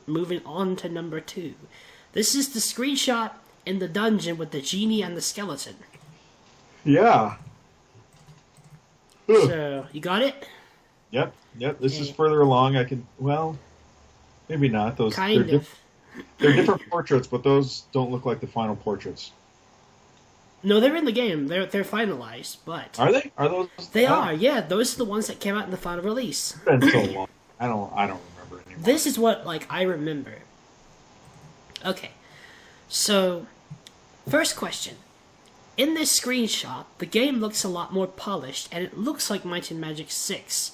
moving on to number 2. This is the screenshot in the dungeon with the genie and the skeleton. Yeah. Ugh. So, you got it? Yep. This is Okay. further along. I can. Well, maybe not. Those Kind of. they're different portraits, but those don't look like the final portraits. No, they're in the game. They're finalized, but Are they? Are those? they I don't- are. Yeah, those are the ones that came out in the final release. It's been so long. I don't remember anymore. This is what I remember. Okay. So, first question. In this screenshot, the game looks a lot more polished and it looks like Might and Magic 6.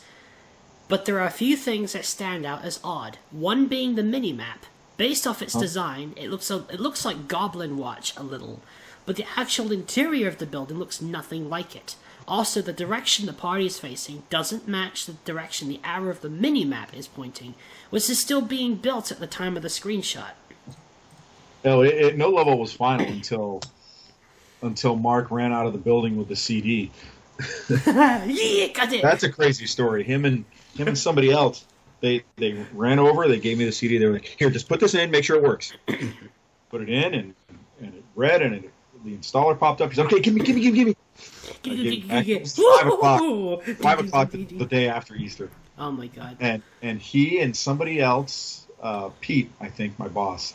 But there are a few things that stand out as odd. One being the minimap. Based off its design, it looks like Goblin Watch a little, but the actual interior of the building looks nothing like it. Also, the direction the party is facing doesn't match the direction the arrow of the minimap is pointing, which is still being built at the time of the screenshot. No, no level was final until Mark ran out of the building with the CD. Yeah, got it! That's a crazy story. Him and somebody else. They ran over. They gave me the CD. They were like, "Here, just put this in. Make sure it works." Put it in, and it read, and the installer popped up. He's like, "Okay, give me." I gave him back. It was 5 o'clock. 5 o'clock the day after Easter. Oh my god. And he and somebody else, Pete, I think, my boss,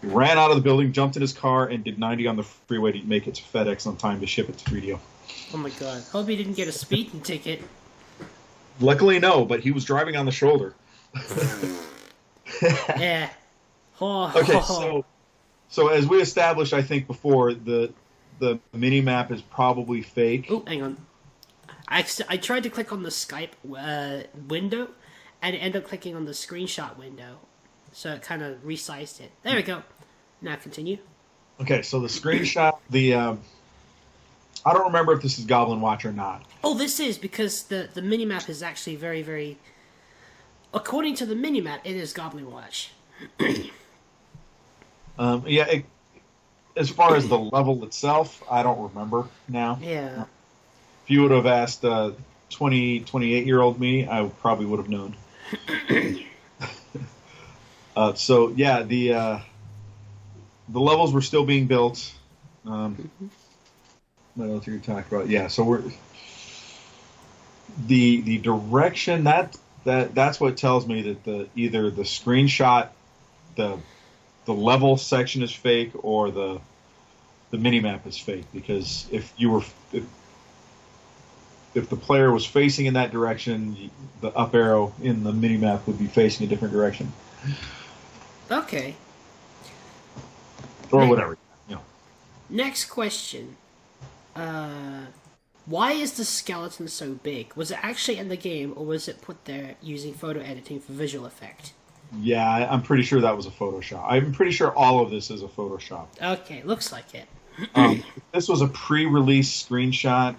ran out of the building, jumped in his car, and did 90 on the freeway to make it to FedEx on time to ship it to 3DO. Oh my god. Hope he didn't get a speeding ticket. Luckily, no, but he was driving on the shoulder. Yeah. Oh, Okay, so as we established, I think before, the mini map is probably fake. Oh, hang on. I tried to click on the Skype window, and it ended up clicking on the screenshot window. So it kind of resized it. There we go. Now continue. Okay, so the screenshot, I don't remember if this is Goblin Watch or not. Oh, this is, because the minimap is actually very, very... According to the minimap, it is Goblin Watch. As far as the level itself, I don't remember now. Yeah. If you would have asked 28-year-old me, I probably would have known. So yeah, the levels were still being built. What else are you talking about? Yeah, so we're the direction that's what tells me that either the screenshot, the level section is fake, or the minimap is fake. Because if the player was facing in that direction, the up arrow in the minimap would be facing a different direction. Okay. Or whatever. You know. Next question. Why is the skeleton so big? Was it actually in the game, or was it put there using photo editing for visual effect? Yeah, I'm pretty sure that was a Photoshop. I'm pretty sure all of this is a Photoshop. Okay, looks like it. This was a pre-release screenshot.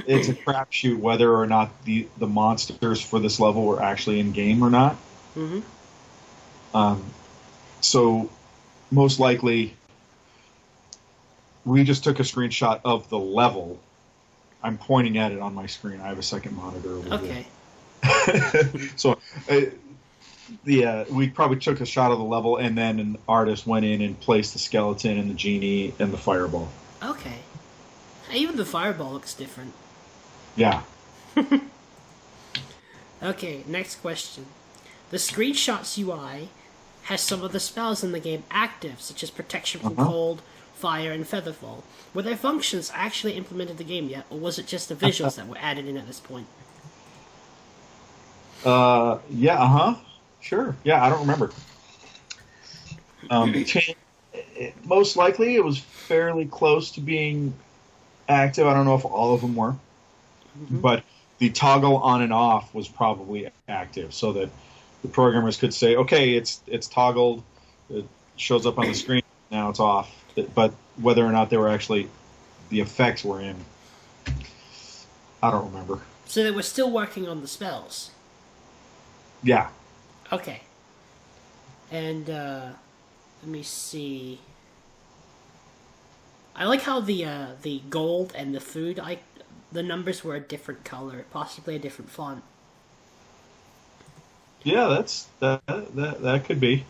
It's a crapshoot whether or not the monsters for this level were actually in game or not. Mm-hmm. So most likely, we just took a screenshot of the level. I'm pointing at it on my screen. I have a second monitor over Okay. there. So we probably took a shot of the level, and then an artist went in and placed the skeleton and the genie and the fireball. Okay. Even the fireball looks different. Yeah. Okay, next question. The screenshot's UI has some of the spells in the game active, such as protection from cold, fire, and featherfall. Were their functions actually implemented in the game yet, or was it just the visuals that were added in at this point? Sure. Yeah, I don't remember. Most likely, it was fairly close to being active. I don't know if all of them were, but the toggle on and off was probably active, so that the programmers could say, "Okay, it's toggled. It shows up on the screen. Now it's off." But whether or not they were actually the effects were in, I don't remember. So they were still working on the spells. Yeah. Okay. And let me see. I like how the gold and the food, the numbers were a different color, possibly a different font. Yeah, that could be.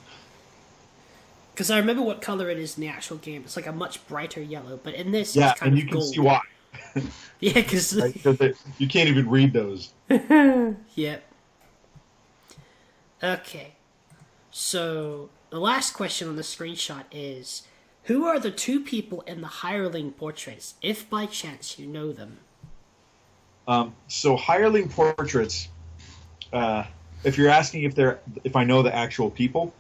Because I remember what color it is in the actual game. It's like a much brighter yellow, but in this, it's Yeah, kind and you of can see gold. why. Yeah, because Right? 'Cause you can't even read those. yeah. Okay. So the last question on the screenshot is, who are the two people in the hireling portraits, if by chance you know them? So hireling portraits. Uh, if you're asking if I know the actual people,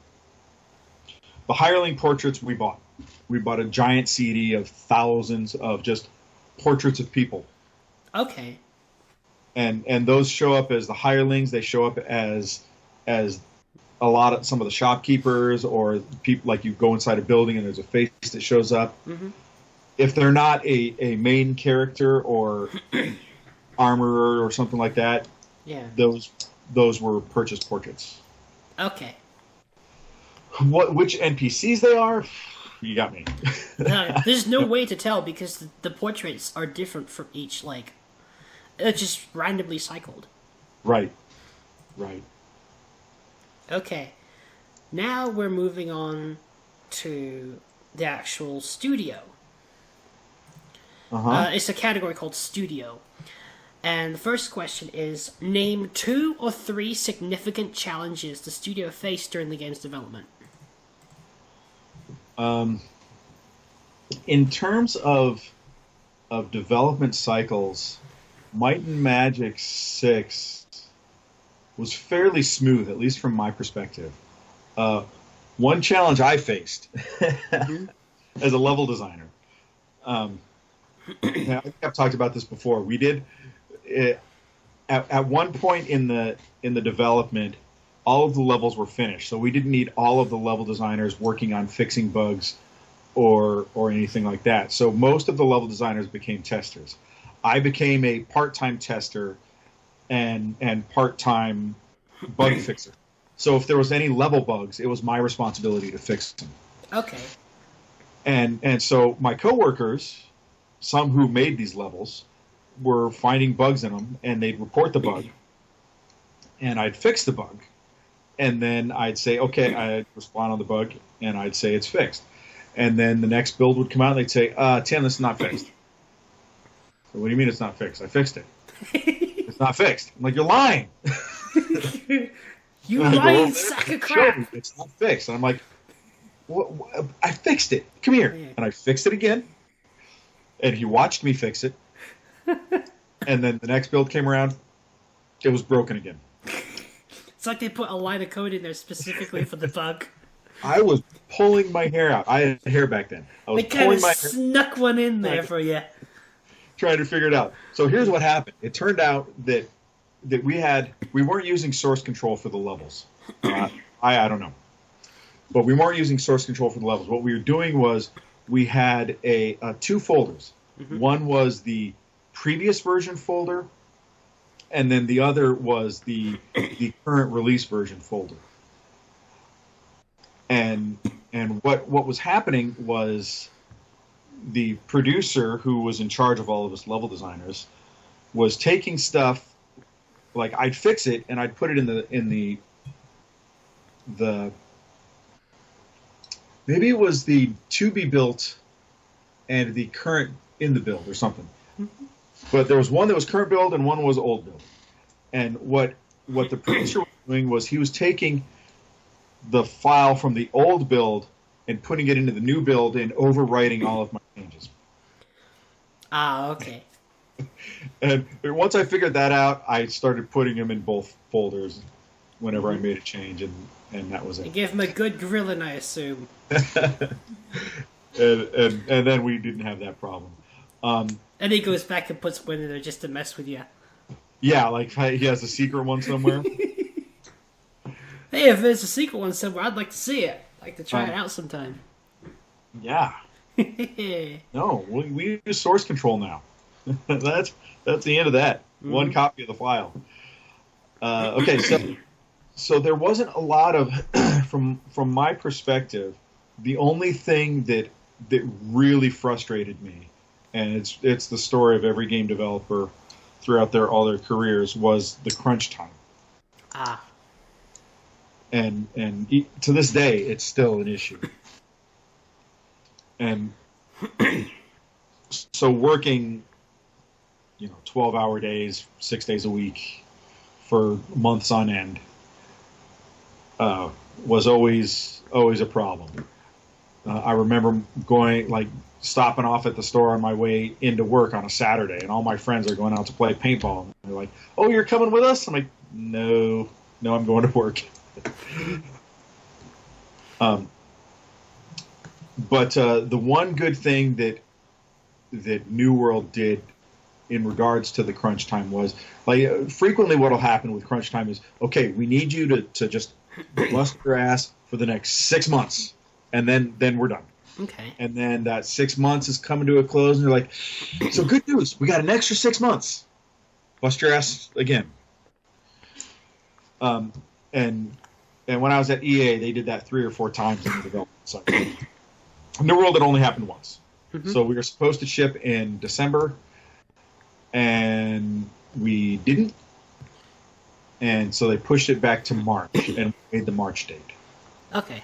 the hireling portraits we bought. We bought a giant CD of thousands of just portraits of people, Okay. and those show up as the hirelings. They show up as a lot of some of the shopkeepers or people, like you go inside a building and there's a face that shows up. Mm-hmm. If they're not a main character or armorer or something like that, Yeah. those were purchased portraits. Okay. Which NPCs they are, you got me. There's no way to tell because the portraits are different from each, like, it's just randomly cycled. Right, right. Okay. Now we're moving on to the actual studio. Uh-huh. It's a category called studio. And the first question is, name 2 or 3 significant challenges the studio faced during the game's development. In terms of development cycles, Might and Magic 6 was fairly smooth, at least from my perspective. One challenge I faced as a level designer. I think I've talked about this before. We did at one point in the development, all of the levels were finished, so we didn't need all of the level designers working on fixing bugs or anything like that. So most of the level designers became testers. I became a part-time tester and part-time bug fixer. So if there was any level bugs, it was my responsibility to fix them. Okay. And so my coworkers, some who made these levels, were finding bugs in them, and they'd report the bug, and I'd fix the bug, and then I'd say, okay, I'd respond on the bug, and I'd say it's fixed. And then the next build would come out, and they'd say, Tim, this is not fixed. So, what do you mean it's not fixed? I fixed it. It's not fixed. I'm like, you're lying. You And I go lying over there, sack of "Show crap! me it's not fixed." And I'm like, what? I fixed it. Come here. Yeah. And I fixed it again. And he watched me fix it. And then the next build came around. It was broken again. It's like they put a line of code in there specifically for the bug. I was pulling my hair out. I had hair back then. I was They kind pulling of my hair, snuck one in there for you. trying to figure it out. So here's what happened. It turned out that we weren't using source control for the levels. I don't know, but we weren't using source control for the levels. What we were doing was we had two folders. Mm-hmm. One was the previous version folder, and then the other was the current release version folder. And what was happening was the producer, who was in charge of all of us level designers, was taking stuff, like I'd fix it and I'd put it in the maybe it was the to be built and the current in the build or something. But there was one that was current build and one was old build. And what the producer was doing was he was taking the file from the old build and putting it into the new build and overwriting all of my changes. Ah, okay. And once I figured that out, I started putting them in both folders whenever I made a change, and that was You it. gave him a good grilling, I assume. and then we didn't have that problem. And he goes back and puts one in there just to mess with you. Yeah, like he has a secret one somewhere. Hey, if there's a secret one somewhere, I'd like to see it. I'd like to try it out sometime. Yeah. No, we use source control now. That's the end of that. Mm-hmm. One copy of the file. Okay, so there wasn't a lot of, from my perspective, the only thing that really frustrated me, and it's the story of every game developer throughout all their careers, was the crunch time. Ah. to this day, it's still an issue. And so working, 12-hour days, 6 days a week for months on end was always a problem. I remember stopping off at the store on my way into work on a Saturday, and all my friends are going out to play paintball. And they're like, "Oh, you're coming with us?" I'm like, "No, I'm going to work." But the one good thing that New World did in regards to the crunch time was, frequently what will happen with crunch time is, okay, we need you to just bust your ass for the next 6 months, and then we're done. Okay. And then that 6 months is coming to a close, and they're like, so good news, we got an extra 6 months. Bust your ass again. And when I was at EA, they did that 3 or 4 times in the development cycle. New World, it only happened once. Mm-hmm. So we were supposed to ship in December, and we didn't. And so they pushed it back to March and made the March date. Okay.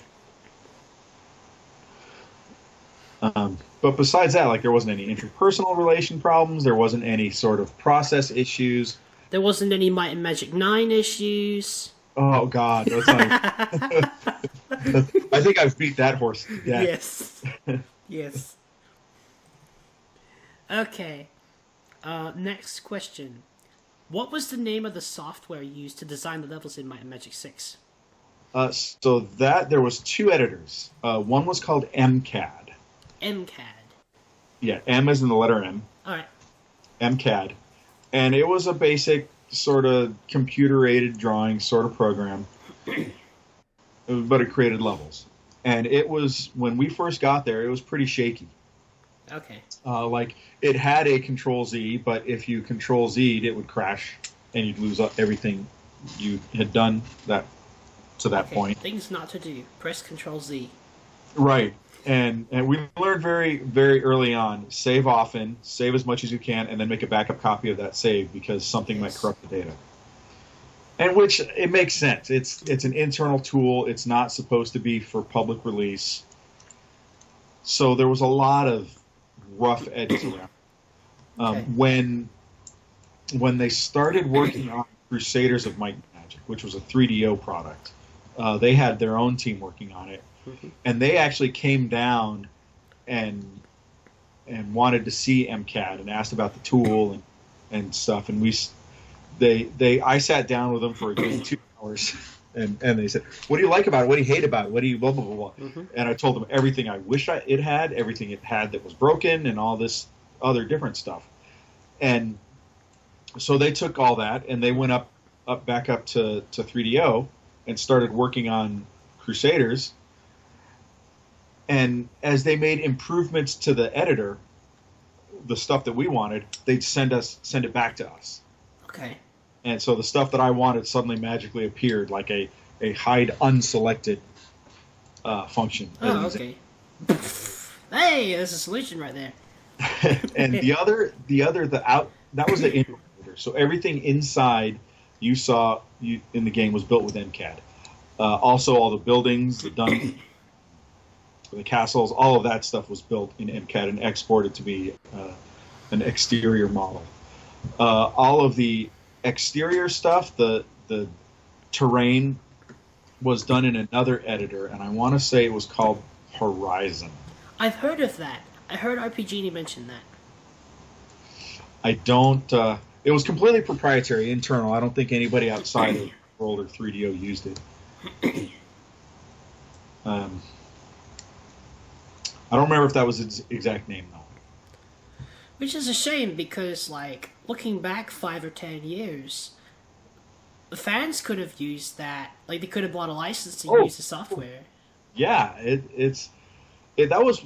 But besides that, there wasn't any interpersonal relation problems. There wasn't any sort of process issues. There wasn't any Might and Magic 9 issues. Oh, God. That's not... I think I've beat that horse to death. Yes. Yes. Okay. Next question. What was the name of the software used to design the levels in Might and Magic 6? So there was 2 editors. One was called MCAD. MCAD. Yeah, M as in the letter M. All right. MCAD. And it was a basic sort of computer-aided drawing sort of program, but it created levels. And it was, when we first got there, it was pretty shaky. Okay. It had a Control-Z, but if you Control-Z'd, it would crash, and you'd lose everything you had done to that point. Things not to do. Press Control-Z. Right. And we learned very, very early on, save often, save as much as you can, and then make a backup copy of that save because something might corrupt the data. And which, it makes sense. It's an internal tool. It's not supposed to be for public release. So there was a lot of rough edges around. Okay. When they started working on Crusaders of Might and Magic, which was a 3DO product, they had their own team working on it. Mm-hmm. And they actually came down and wanted to see MCAD and asked about the tool and stuff. And I sat down with them for a good 2 hours, and they said, "What do you like about it? What do you hate about it? What do you blah blah blah blah?" Mm-hmm. And I told them everything I wish it had, everything it had that was broken, and all this other different stuff. And so they took all that and they went back up to 3DO and started working on Crusaders. And as they made improvements to the editor, the stuff that we wanted, they'd send it back to us. Okay. And so the stuff that I wanted suddenly magically appeared, like a hide unselected function. Oh, okay. Hey, there's a solution right there. And that was the indoor editor. So everything inside you saw in the game was built with MCAD. Also, all the buildings, the dungeons, the castles, all of that stuff was built in MCAD and exported to be an exterior model. All of the exterior stuff, the terrain, was done in another editor, and I want to say it was called Horizon. I've heard of that. I heard RPG mention that. I don't... it was completely proprietary, internal. I don't think anybody outside of World or 3DO used it. I don't remember if that was its exact name, though. Which is a shame, because, looking back 5 or 10 years, the fans could have used that. They could have bought a license to use the software. Yeah, that was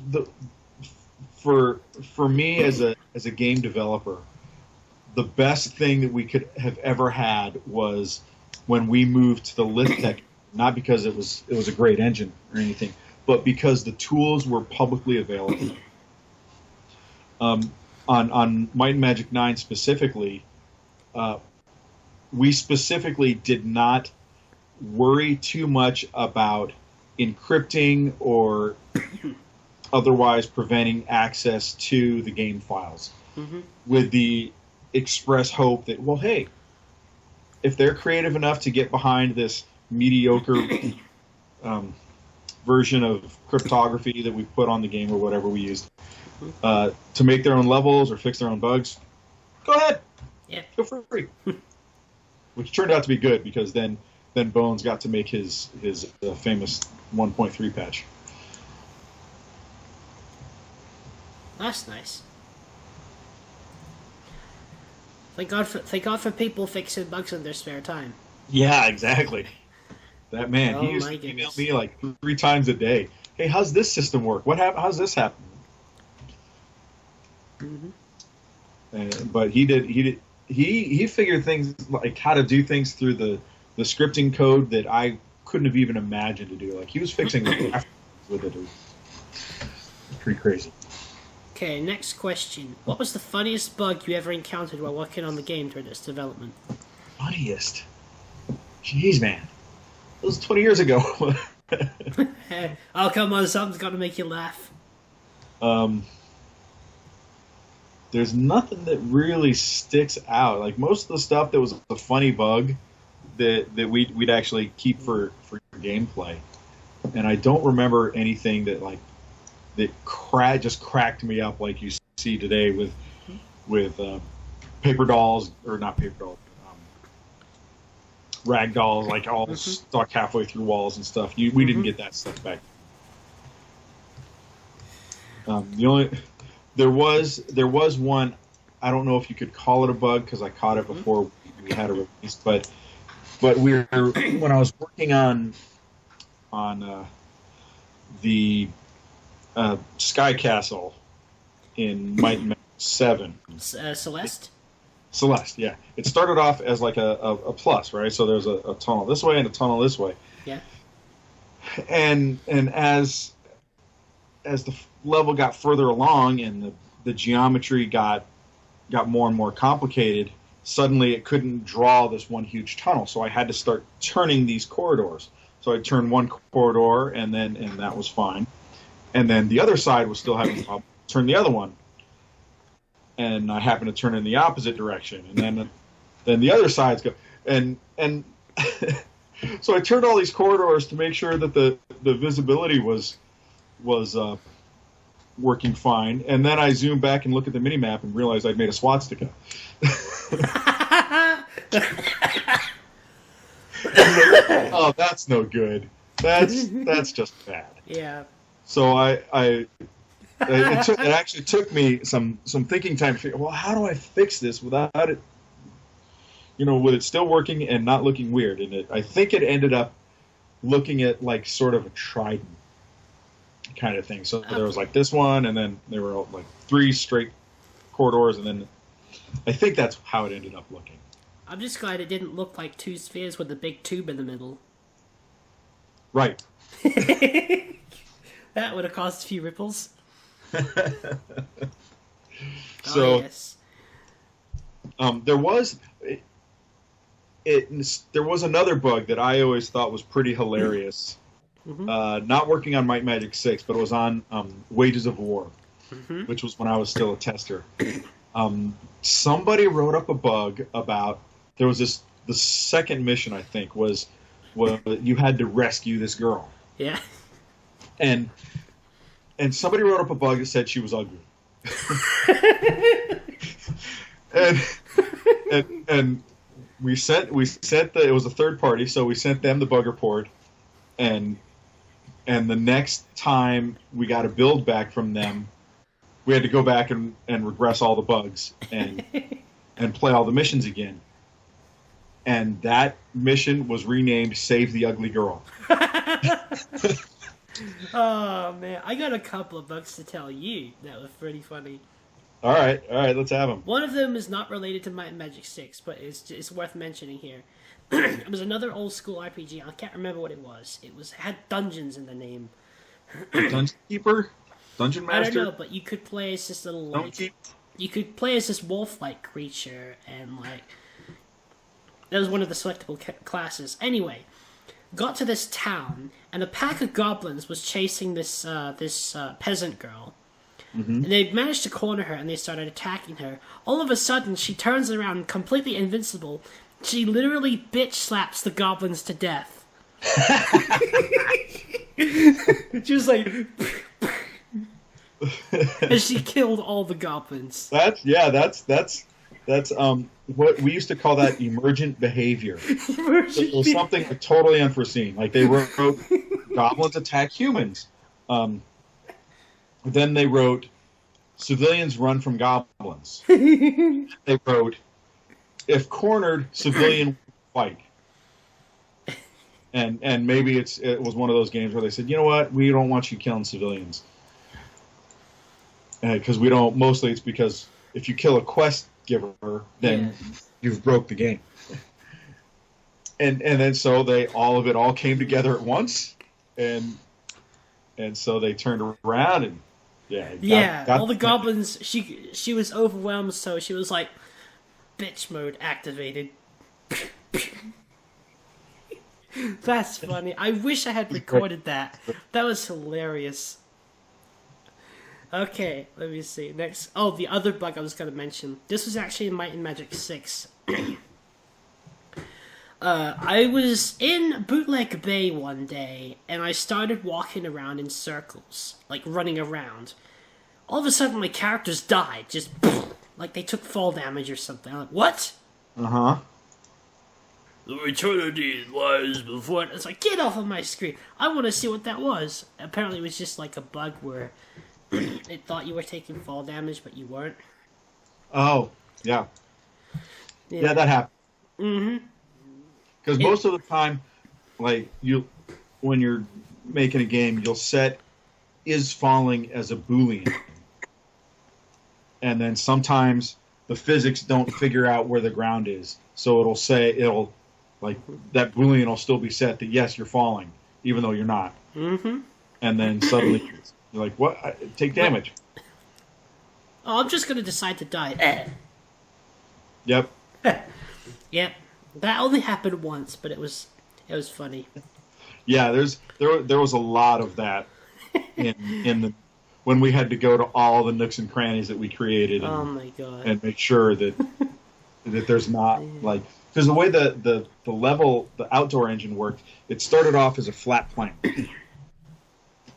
for me as a game developer, the best thing that we could have ever had was when we moved to the lift tech. Not because it was a great engine or anything, but because the tools were publicly available. On Might and Magic 9 specifically, we specifically did not worry too much about encrypting or otherwise preventing access to the game files, with the express hope that, well, hey, if they're creative enough to get behind this mediocre version of cryptography that we put on the game or whatever we used to make their own levels or fix their own bugs, go ahead. Yeah. Feel free. Which turned out to be good, because then Bones got to make his famous 1.3 patch. That's nice. Thank God for people fixing bugs in their spare time. Yeah, exactly. That man, Oh, he used my to email goodness. me like 3 times a day. Hey, how's this system work? How's this happen? But he figured things like how to do things through the scripting code that I couldn't have even imagined to do. Like, he was fixing the graphics with it. It was pretty crazy. Okay, next question. What was the funniest bug you ever encountered while working on the game during its development? Funniest? Jeez, man. That was 20 years ago. Oh, come on, something's got to make you laugh. There's nothing that really sticks out. Like, most of the stuff that was a funny bug that we'd actually keep for gameplay. And I don't remember anything that just cracked me up like you see today with paper dolls, or not paper dolls, rag dolls, like all stuck halfway through walls and stuff. We didn't get that stuff back. There was one. I don't know if you could call it a bug, because I caught it before we had a release, but when I was working on the Sky Castle in Might and Magic 7. Celeste? Celeste, yeah. It started off as like a plus, right? So there's a tunnel this way and a tunnel this way. Yeah. And as the level got further along and the geometry got more and more complicated, suddenly it couldn't draw this one huge tunnel. So I had to start turning these corridors. So I turned one corridor, and that was fine. And then the other side was still having problems. Turn the other one, and I happened to turn in the opposite direction, and then the other sides go, and so I turned all these corridors to make sure that the visibility was working fine, and then I zoomed back and looked at the mini map and realized I'd made a swastika. Oh, that's no good. That's just bad. Yeah. So it actually took me some thinking time to figure, well, how do I fix this without it, with it still working and not looking weird? And I think it ended up looking at like sort of a trident kind of thing. So there was like this one, and then there were like 3 straight corridors, and then I think that's how it ended up looking. I'm just glad it didn't look like 2 spheres with a big tube in the middle. Right. That would have caused a few ripples. So, yes. There was another bug that I always thought was pretty hilarious. Not working on Might and Magic 6, but it was on Wages of War, which was when I was still a tester. Somebody wrote up a bug about, there was the second mission, I think, was you had to rescue this girl. Yeah. And somebody wrote up a bug that said she was ugly. and we sent it was a third party, so we sent them the bug report, and the next time we got a build back from them, we had to go back and regress all the bugs and play all the missions again. And that mission was renamed Save the Ugly Girl. Oh man, I got a couple of bugs to tell you that were pretty funny. All right, let's have them. One of them is not related to Might and Magic 6, but it's worth mentioning here. It was another old school RPG. I can't remember what it was. It had dungeons in the name. Dungeon Keeper? Dungeon Master? I don't know, but you could play as this little you could play as this wolf-like creature, and that was one of the selectable classes. Anyway, got to this town, and a pack of goblins was chasing this peasant girl. And they managed to corner her, and they started attacking her. All of a sudden, she turns around, completely invincible. She literally bitch slaps the goblins to death. She was like, and she killed all the goblins. That's what we used to call that emergent behavior. It was something totally unforeseen. Like they wrote goblins attack humans. Then they wrote civilians run from goblins. They wrote if cornered, civilian fight. And maybe it was one of those games where they said, you know what, we don't want you killing civilians. Because we don't. Mostly, it's because if you kill a quest giver, then you've broke the game. And then so all of it came together at once, and so they turned around and got all the goblins. She was overwhelmed, so she was like, bitch mode activated. That's funny. I wish I had recorded that. That was hilarious. Okay, let me see. Next. Oh, the other bug I was going to mention. This was actually in Might and Magic 6. I was in Bootleg Bay one day, and I started walking around in circles, like running around. All of a sudden, my characters died. Just, like they took fall damage or something. I'm like, what? Uh-huh. The eternity lies before it. It's like, get off of my screen. I want to see what that was. Apparently, it was just like a bug where it thought you were taking fall damage, but you weren't. Oh, yeah. Yeah, that happened. Mm-hmm. Because most of the time, like, when you're making a game, you'll set is falling as a Boolean. And then sometimes the physics don't figure out where the ground is. So like, that Boolean will still be set that, yes, you're falling, even though you're not. Mm-hmm. And then suddenly you're like, what? Take damage. Oh, I'm just going to decide to die. Yep. Yep. That only happened once, but it was funny. Yeah, there was a lot of that when we had to go to all the nooks and crannies that we created. And, oh my god! And make sure that there's not like, because the way the outdoor engine worked, it started off as a flat plane,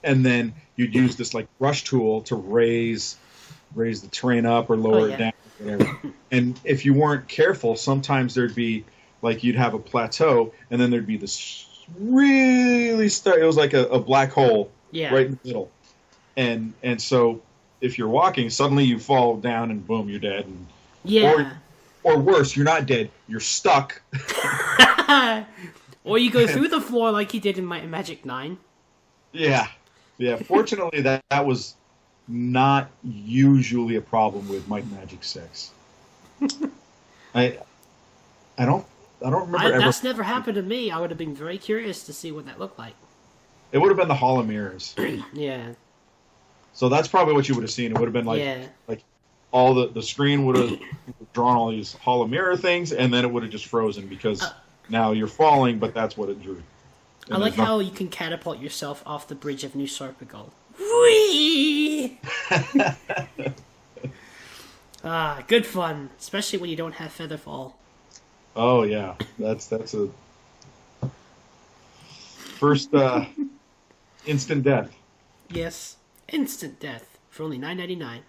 and then you'd use this like brush tool to raise the terrain up or lower it down, whatever. And if you weren't careful, sometimes there'd be like you'd have a plateau, and then there'd be this really it was like a black hole right in the middle. And so if you're walking, suddenly you fall down and boom, you're dead. And, or worse, you're not dead, you're stuck. Or you go through the floor like you did in Might and Magic 9. Yeah. Fortunately, that was not usually a problem with Might and Magic 6. I don't remember. That's never happened to me. I would have been very curious to see what that looked like. It would have been the Hall of Mirrors. Yeah. So that's probably what you would have seen. It would have been like all the screen would have drawn all these Hall of Mirror things, and then it would have just frozen because now you're falling, but that's what it drew. And I like how you can catapult yourself off the bridge of New Sorpigal. Whee! Good fun, especially when you don't have Featherfall. Oh yeah, that's a first instant death. Yes, instant death for only $9.99.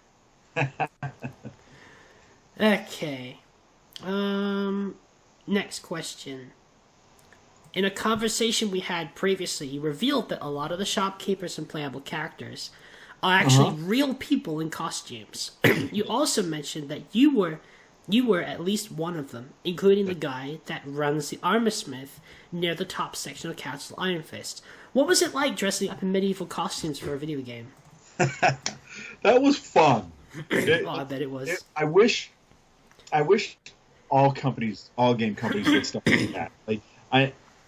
Okay. Next question. In a conversation we had previously, you revealed that a lot of the shopkeepers and playable characters are actually real people in costumes. You also mentioned that you were at least one of them, including the guy that runs the armorsmith near the top section of Castle Iron Fist. What was it like dressing up in medieval costumes for a video game? That was fun. I bet it was. I wish all game companies did stuff like that. Like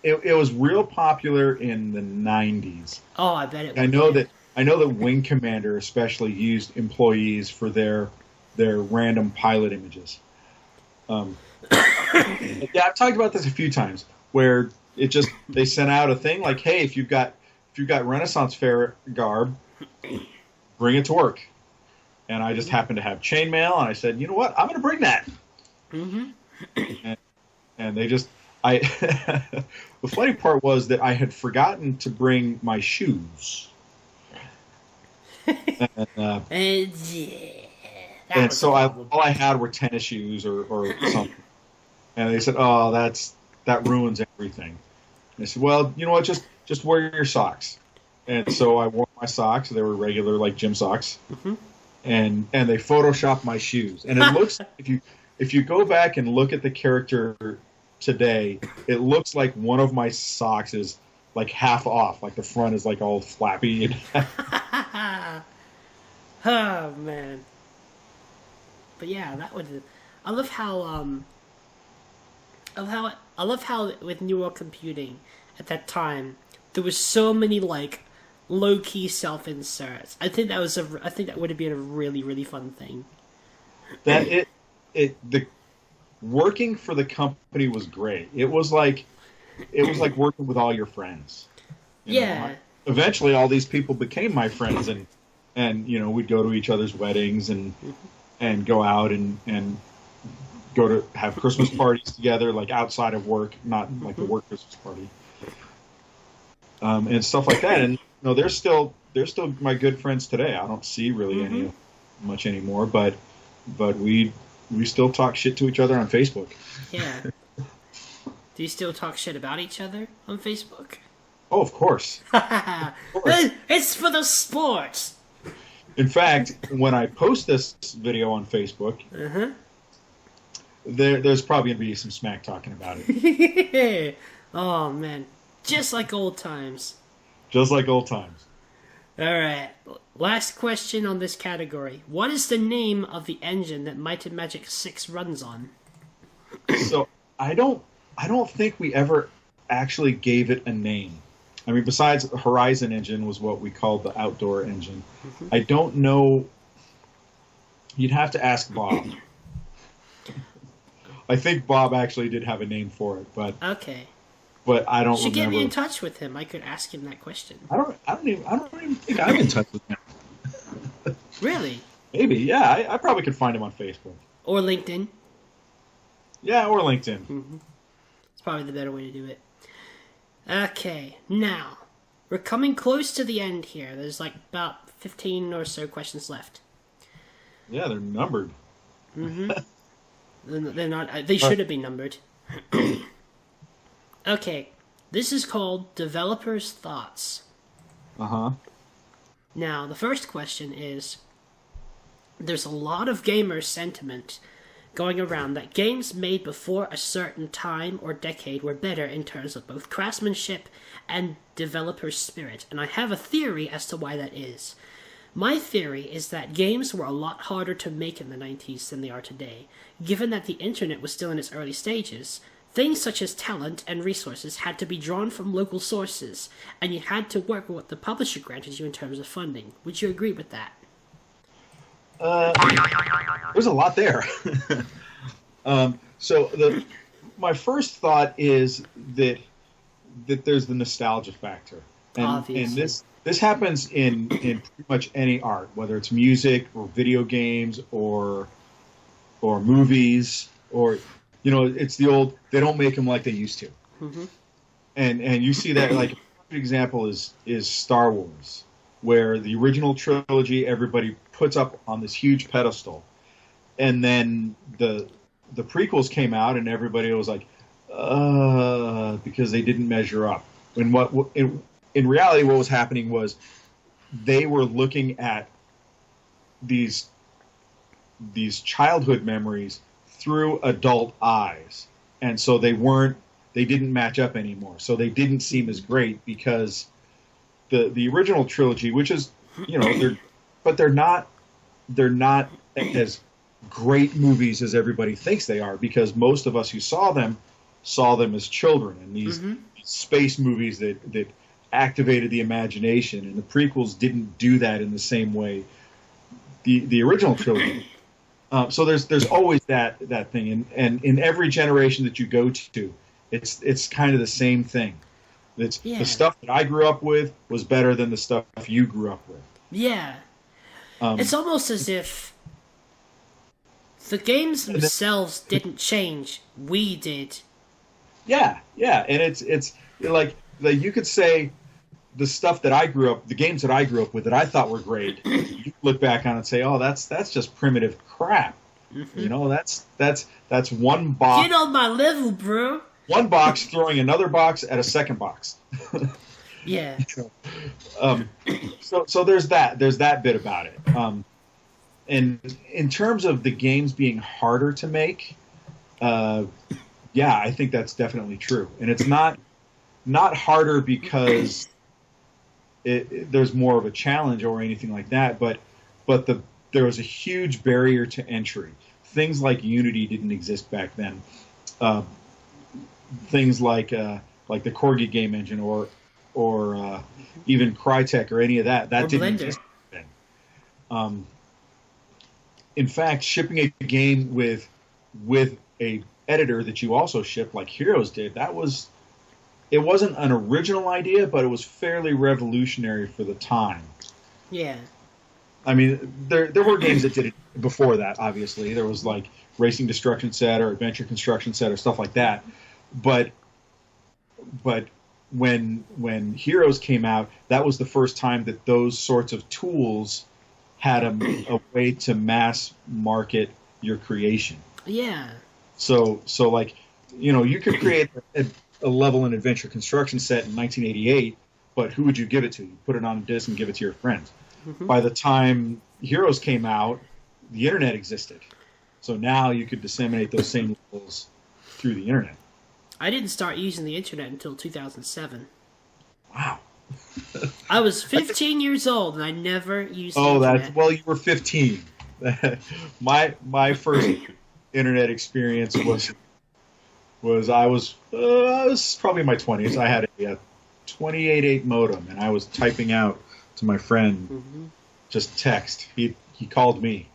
it was real popular in the 90s. Oh, I bet it was. I know that Wing Commander especially used employees for their random pilot images. Yeah, I've talked about this a few times, where they sent out a thing like, hey, if you've got Renaissance fair garb, bring it to work. And I just happened to have chainmail, and I said, you know what, I'm going to bring that. Mm-hmm. And they just the funny part was that I had forgotten to bring my shoes. And so all I had were tennis shoes or something. And they said, "Oh, that ruins everything." And I said, "Well, you know what? Just wear your socks." And so I wore my socks. They were regular, like gym socks. Mm-hmm. And they photoshopped my shoes. And it looks if you go back and look at the character today, it looks like one of my socks is like half off, like the front is like all flappy. Oh man. But yeah, that would. I love how I love how with neural computing at that time there was so many like low key self inserts. I think that would have been a really really fun thing. That the working for the company was great. It was like working with all your friends. You know? Eventually, all these people became my friends, and you know, we'd go to each other's weddings and go out and go to have Christmas parties together, like outside of work, not like the work Christmas party, and stuff like that. And you know, they're still my good friends today. I don't see really any much anymore, but we still talk shit to each other on Facebook. Yeah. Do you still talk shit about each other on Facebook? Oh, of course. It's for the sport. In fact, when I post this video on Facebook, there's probably going to be some smack talking about it. Oh, man. Just like old times. Just like old times. All right. Last question on this category. What is the name of the engine that Might and Magic 6 runs on? So, I don't think we ever actually gave it a name. I mean, besides Horizon engine was what we called the outdoor engine. I don't know. You'd have to ask Bob. I think Bob actually did have a name for it, but okay. But I don't. You should remember. Get me in touch with him. I could ask him that question. I don't even think I'm in touch with him. Really? Maybe. Yeah. I probably could find him on Facebook or LinkedIn. Yeah, or LinkedIn. Mm-hmm. It's probably the better way to do it. Okay, now, we're coming close to the end here. There's like about 15 or so questions left. Yeah, they're numbered. Mm-hmm. They're not. They should have been numbered. Okay, this is called Developers' Thoughts. Uh-huh. Now, the first question is, there's a lot of gamer sentiment going around that games made before a certain time or decade were better in terms of both craftsmanship and developer spirit, and I have a theory as to why that is. My theory is that games were a lot harder to make in the 90s than they are today. Given that the internet was still in its early stages, things such as talent and resources had to be drawn from local sources, and you had to work with what the publisher granted you in terms of funding. Would you agree with that? There's a lot there. So my first thought is that there's the nostalgia factor, and this happens in pretty much any art, whether it's music or video games or movies, or you know, it's the old, they don't make them like they used to. Mm-hmm. And you see that, like, a good example is Star Wars, where the original trilogy everybody puts up on this huge pedestal, and then the prequels came out and everybody was like, because they didn't measure up. And in reality, what was happening was they were looking at these childhood memories through adult eyes, and so they didn't match up anymore. So they didn't seem as great because the original trilogy, which is, you know, they're not as great movies as everybody thinks they are, because most of us who saw them as children, and these space movies that activated the imagination, and the prequels didn't do that in the same way the original trilogy. So there's always that thing, and in every generation that you go to, It's kind of the same thing. It's Yeah. the stuff that I grew up with was better than the stuff you grew up with. Yeah. Um, It's almost as if the games and then, themselves didn't change. We did. yeah, and it's like you could say the stuff that I grew up, the games that I grew up with that I thought were great. You look back on it and say, oh, that's just primitive crap. You know, that's one box. Get on my level, bro. One box throwing another box at a second box. Yeah. So there's that bit about it. And in terms of the games being harder to make, yeah, I think that's definitely true. And it's not harder because there's more of a challenge or anything like that, but there was a huge barrier to entry. Things like Unity didn't exist back then. Things like the Corgi game engine or even Crytek or any of that Or didn't Blender. exist then. In fact, shipping a game with a editor that you also shipped like Heroes did, it wasn't an original idea, but it was fairly revolutionary for the time. Yeah. I mean, there were games that did it before that. Obviously, there was like Racing Destruction Set or Adventure Construction Set or stuff like that. But when Heroes came out, that was the first time that those sorts of tools had a way to mass market your creation. Yeah. So like, you know, you could create a level in Adventure Construction Set in 1988, but who would you give it to? You put it on a disc and give it to your friends. Mm-hmm. By the time Heroes came out, the internet existed. So now you could disseminate those same levels through the internet. I didn't start using the internet until 2007. Wow. I was 15 years old and I never used the Oh, internet. well, you were 15. my first internet experience was I was probably in my 20s. I had a 28.8 modem, and I was typing out to my friend just text. He called me.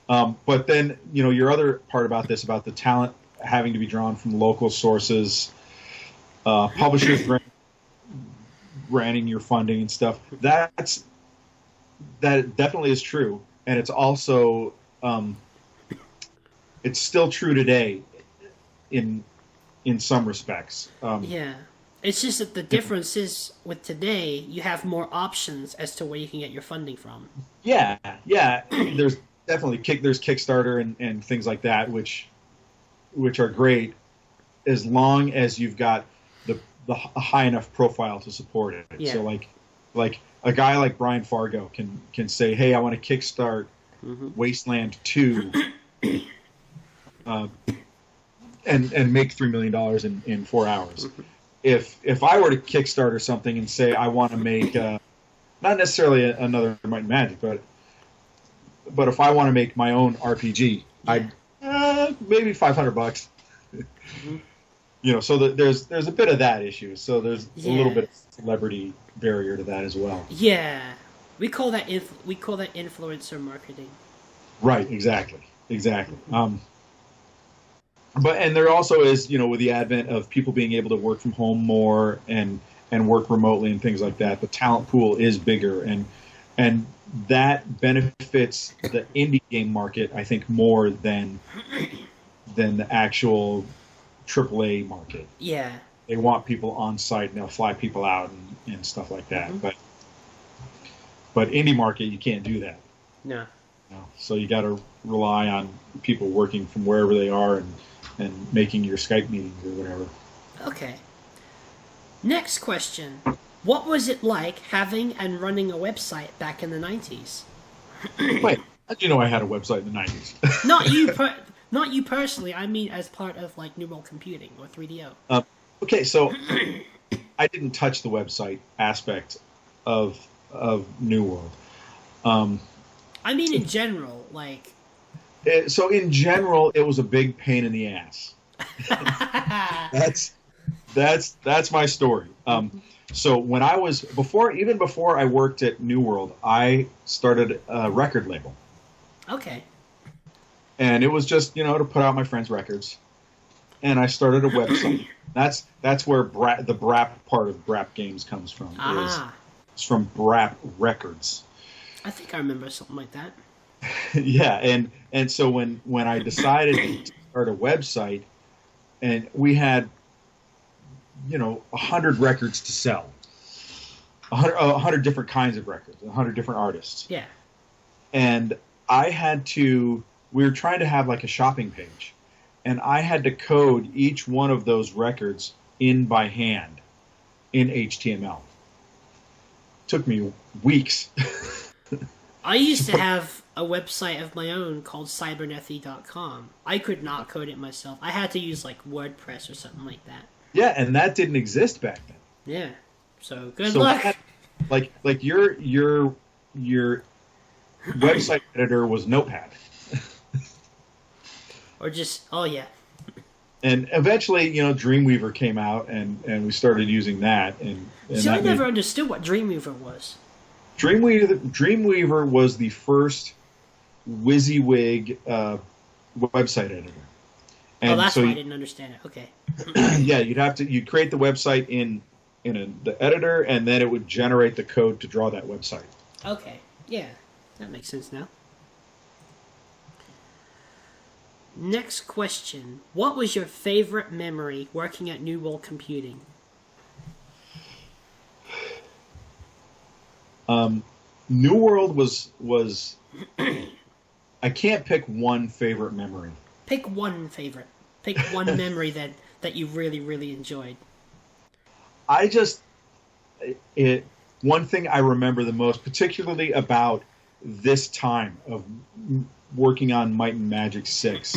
But then, you know, your other part about this, about the talent having to be drawn from local sources, publishers granting your funding and stuff, that definitely is true. And it's also, it's still true today in some respects. Yeah. It's just that the difference is with today, you have more options as to where you can get your funding from. Yeah. There's definitely there's Kickstarter and things like that, which are great as long as you've got a high enough profile to support it. Yeah. So like a guy like Brian Fargo can say, hey, I want to kickstart Wasteland 2 and make $3 million in 4 hours. If I were to Kickstarter something and say I want to make not necessarily another Might and Magic, but if I want to make my own RPG, I'd maybe $500. You know, so there's a bit of that issue. So there's a little bit of celebrity barrier to that as well. Yeah. We call that influencer marketing. Right. Exactly. But there also is, you know, with the advent of people being able to work from home more and work remotely and things like that, the talent pool is bigger, and that benefits the indie game market, I think, more than the actual AAA market. Yeah. They want people on site and they'll fly people out and stuff like that. But indie market, you can't do that. No. So you got to rely on people working from wherever they are and making your Skype meetings or whatever. Okay. Next question. What was it like having and running a website back in the 90s? Wait, how did you know I had a website in the 90s? Not you personally. I mean as part of like New World Computing or 3DO. Okay, so I didn't touch the website aspect of New World. I mean in general, like... So in general, it was a big pain in the ass. That's my story. So when I was before I worked at New World, I started a record label. Okay. And it was just, you know, to put out my friends' records. and I started a website. That's where the Brap part of Brap Games comes from. It's from Brap Records. I think I remember something like that. Yeah, and so when I decided to start a website, and we had 100 records to sell, 100 different kinds of records, 100 different artists. Yeah. And we were trying to have like a shopping page, and I had to code each one of those records in by hand in HTML. Took me weeks. I used to have a website of my own called Sibernethy.com. I could not code it myself. I had to use like WordPress or something like that. Yeah, and that didn't exist back then. Yeah. So good luck. Like your website editor was Notepad. Or just yeah. And eventually, Dreamweaver came out, and we started using that. And See, I never understood what Dreamweaver was. Dreamweaver was the first WYSIWYG website editor. And that's why I didn't understand it. Okay. Yeah, you'd create the website in the editor, and then it would generate the code to draw that website. Okay. Yeah, that makes sense now. Next question. What was your favorite memory working at New World Computing? New World was I can't pick one favorite memory. Pick one favorite. Pick one memory that you really, really enjoyed. One thing I remember the most, particularly about this time of working on Might and Magic 6,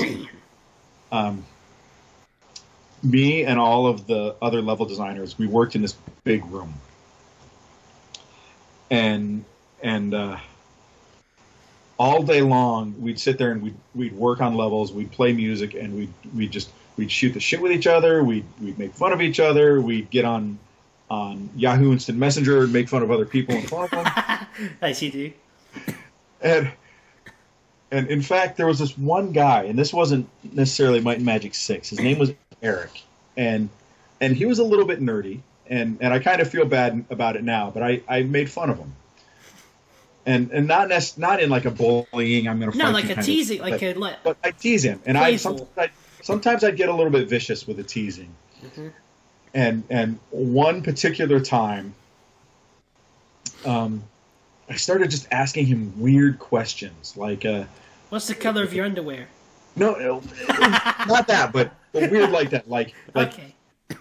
me and all of the other level designers, we worked in this big room. And all day long we'd sit there and we'd work on levels, we'd play music, and we'd shoot the shit with each other, we'd make fun of each other, we'd get on Yahoo Instant Messenger and make fun of other people in front of them. As you do. And in fact, there was this one guy, and this wasn't necessarily Might and Magic 6. His name was Eric, and he was a little bit nerdy, and I kind of feel bad about it now, but I made fun of him, and not in like a bullying, I'm going to fight like you a teasing, but I tease him, and sometimes I'd get a little bit vicious with the teasing, and one particular time, I started just asking him weird questions, like, what's the color of your underwear? No, not that, but weird like that. Like, okay.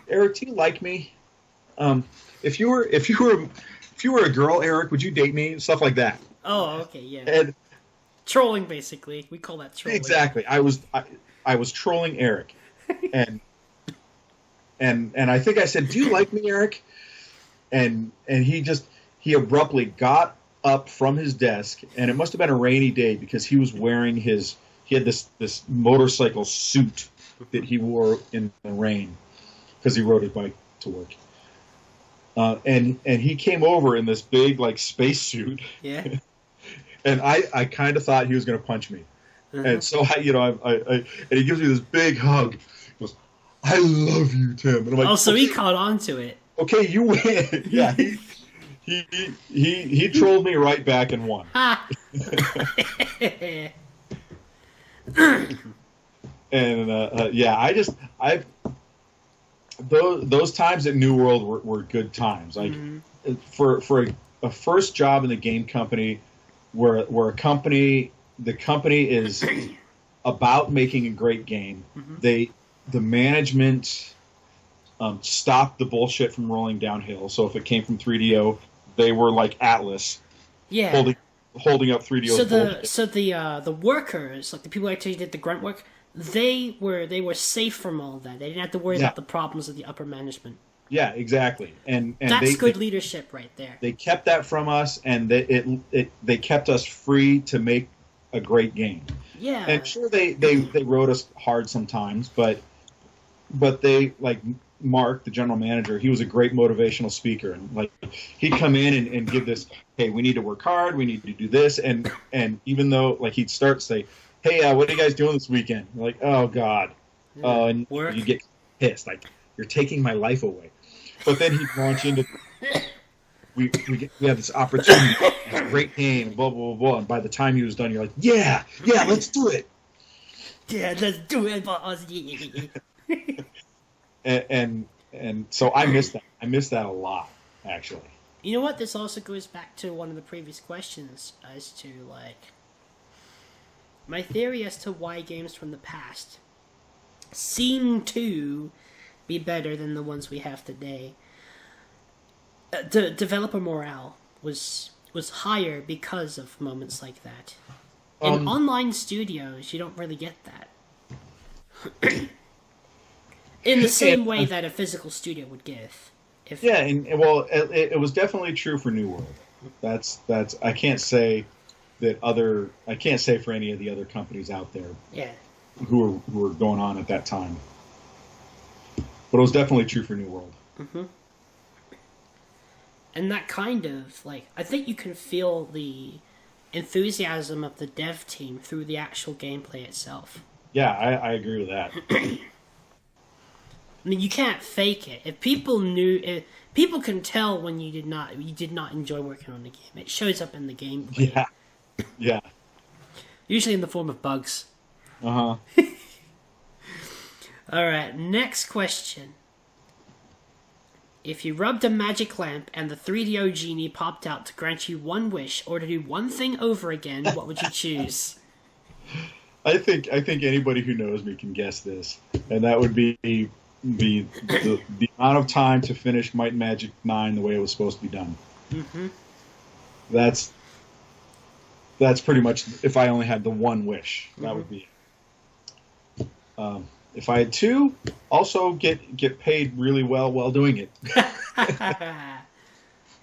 Eric, do you like me? If you were a girl, Eric, would you date me? Stuff like that. Oh, okay, yeah. And trolling, basically. We call that trolling. Exactly. I was trolling Eric, and I think I said, "Do you like me, Eric?" And he abruptly got up from his desk, and it must have been a rainy day because he was wearing he had this motorcycle suit that he wore in the rain because he rode his bike to work. And he came over in this big like space suit. Yeah. And I kind of thought he was going to punch me. And so I and he gives me this big hug. He goes, "I love you, Tim." And I'm like, so he caught on to it. Okay, you win. Yeah. He trolled me right back and won. And those times at New World were good times. Like for a first job in the game company, where the company is about making a great game. The management stopped the bullshit from rolling downhill. So if it came from 3DO, they were like Atlas, holding up 3DO. So the workers, like the people who actually did the grunt work, they were safe from all that. They didn't have to worry about the problems of the upper management. Yeah, exactly. And that's good leadership right there. They kept that from us, and they kept us free to make a great game. Yeah. And sure, they rode us hard sometimes, but they, like Mark, the general manager, he was a great motivational speaker, and like he'd come in and give this, hey, we need to work hard, we need to do this, and even though like he'd start say, hey, what are you guys doing this weekend? We're like, oh God. And Work. you get pissed, like, you're taking my life away. But then he'd launch into, we have this opportunity, this great game, blah, blah, blah, blah. And by the time he was done, you're like, yeah, let's do it. Yeah, let's do it, boss. And so I miss that. I miss that a lot, actually. You know what? This also goes back to one of the previous questions as to, like, my theory as to why games from the past seem to be better than the ones we have today. The developer morale was higher because of moments like that. In online studios, you don't really get that. In the same way that a physical studio would give. It was definitely true for New World. That's I can't say for any of the other companies out there. Yeah. Who were going on at that time. But it was definitely true for New World. Mm-hmm. And that kind of, like, I think you can feel the enthusiasm of the dev team through the actual gameplay itself. Yeah, I agree with that. I mean, you can't fake it. If people knew, people can tell when you did not enjoy working on the game. It shows up in the gameplay. Yeah. Usually in the form of bugs. Uh-huh. Alright, next question. If you rubbed a magic lamp and the 3DO genie popped out to grant you one wish or to do one thing over again, what would you choose? I think anybody who knows me can guess this, and that would be the amount of time to finish Might and Magic 9 the way it was supposed to be done. Mm-hmm. That's pretty much, if I only had the one wish, that would be it. If I had two, also get paid really well while doing it.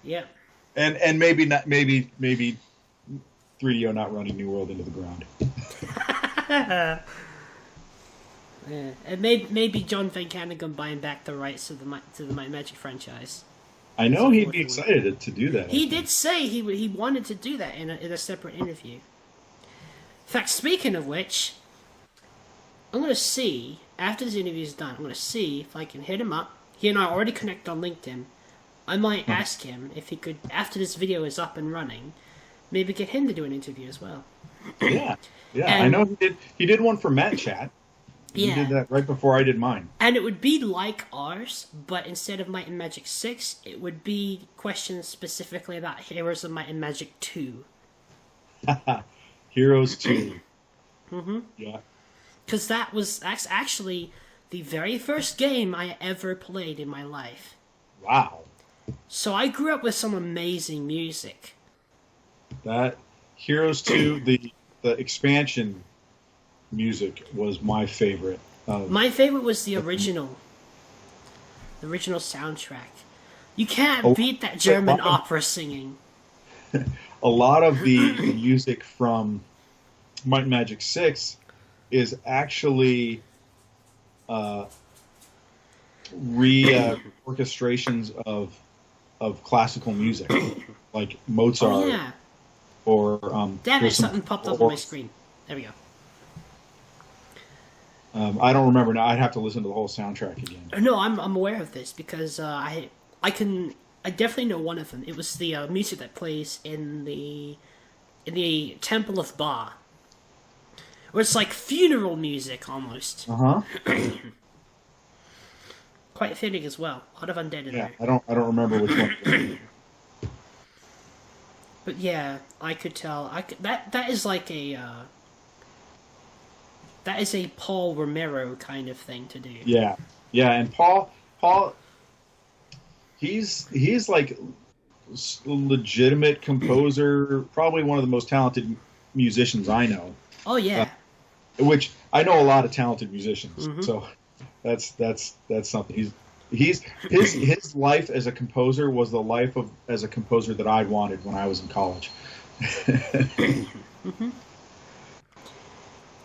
Yep. And maybe 3DO not running New World into the ground. Yeah. And maybe John Van Canegum buying back the rights to the Might Magic franchise. I know he'd be excited to do that. He did say he wanted to do that in a separate interview. In fact, speaking of which, I'm going to see, after this interview is done, I'm going to see if I can hit him up. He and I already connect on LinkedIn. I might ask him if he could, after this video is up and running, maybe get him to do an interview as well. Yeah. I know he did one for Matt Chat. He did that right before I did mine. And it would be like ours, but instead of Might and Magic 6, it would be questions specifically about Heroes of Might and Magic 2. Heroes 2. Mm-hmm. Yeah. Because that's actually the very first game I ever played in my life. Wow. So I grew up with some amazing music. That Heroes 2, the expansion music was my favorite. My favorite was the original soundtrack. You can't beat that German opera singing. A lot of the music from Might and Magic 6 is actually orchestrations of classical music, like Mozart. Oh, yeah. Or damn it! Something popped up on my screen. There we go. I don't remember now. I'd have to listen to the whole soundtrack again. No, I'm aware of this because I definitely know one of them. It was the music that plays in the Temple of Ba, where it's like funeral music almost. Quite fitting as well. A lot of undead in there. I don't remember which one. But yeah, I could tell. That is like a that is a Paul Romero kind of thing to do. Yeah, and Paul, he's like a legitimate composer, probably one of the most talented musicians I know. Oh yeah. Which I know a lot of talented musicians, so that's something. His life as a composer was the life as a composer that I wanted when I was in college.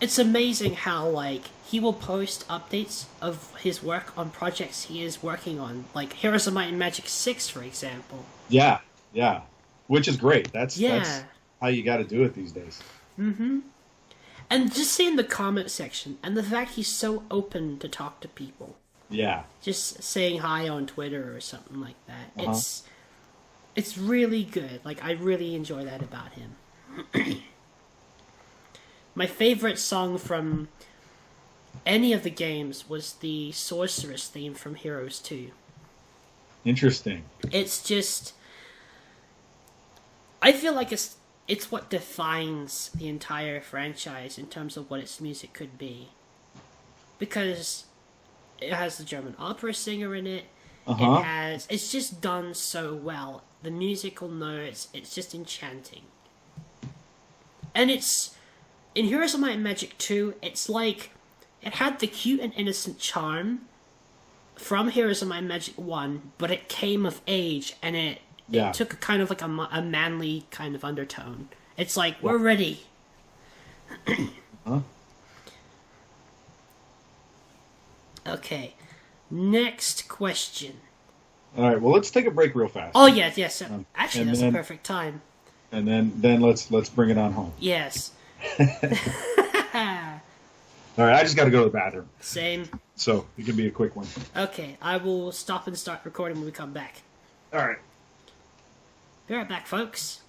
It's amazing how, like, he will post updates of his work on projects he is working on, like Heroes of Might and Magic 6, for example. Yeah, which is great. That's how you got to do it these days. And just seeing the comment section, and the fact he's so open to talk to people. Yeah. Just saying hi on Twitter or something like that. It's really good. Like, I really enjoy that about him. My favorite song from any of the games was the Sorceress theme from Heroes 2. Interesting. It's just... I feel like it's what defines the entire franchise in terms of what its music could be. Because it has the German opera singer in it. It's just done so well. The musical notes, it's just enchanting. And it's... In Heroes of Might and Magic 2, it's like... It had the cute and innocent charm from Heroes of Might and Magic 1, but it came of age, and it took a kind of like a manly kind of undertone. It's like, we're ready. Okay. Next question. All right, well, let's take a break real fast. Oh, yes. Actually, that's a perfect time. And then let's bring it on home. Yes. All right, I just got to go to the bathroom. Same. So it can be a quick one. Okay, I will stop and start recording when we come back. All right. Be right back, folks.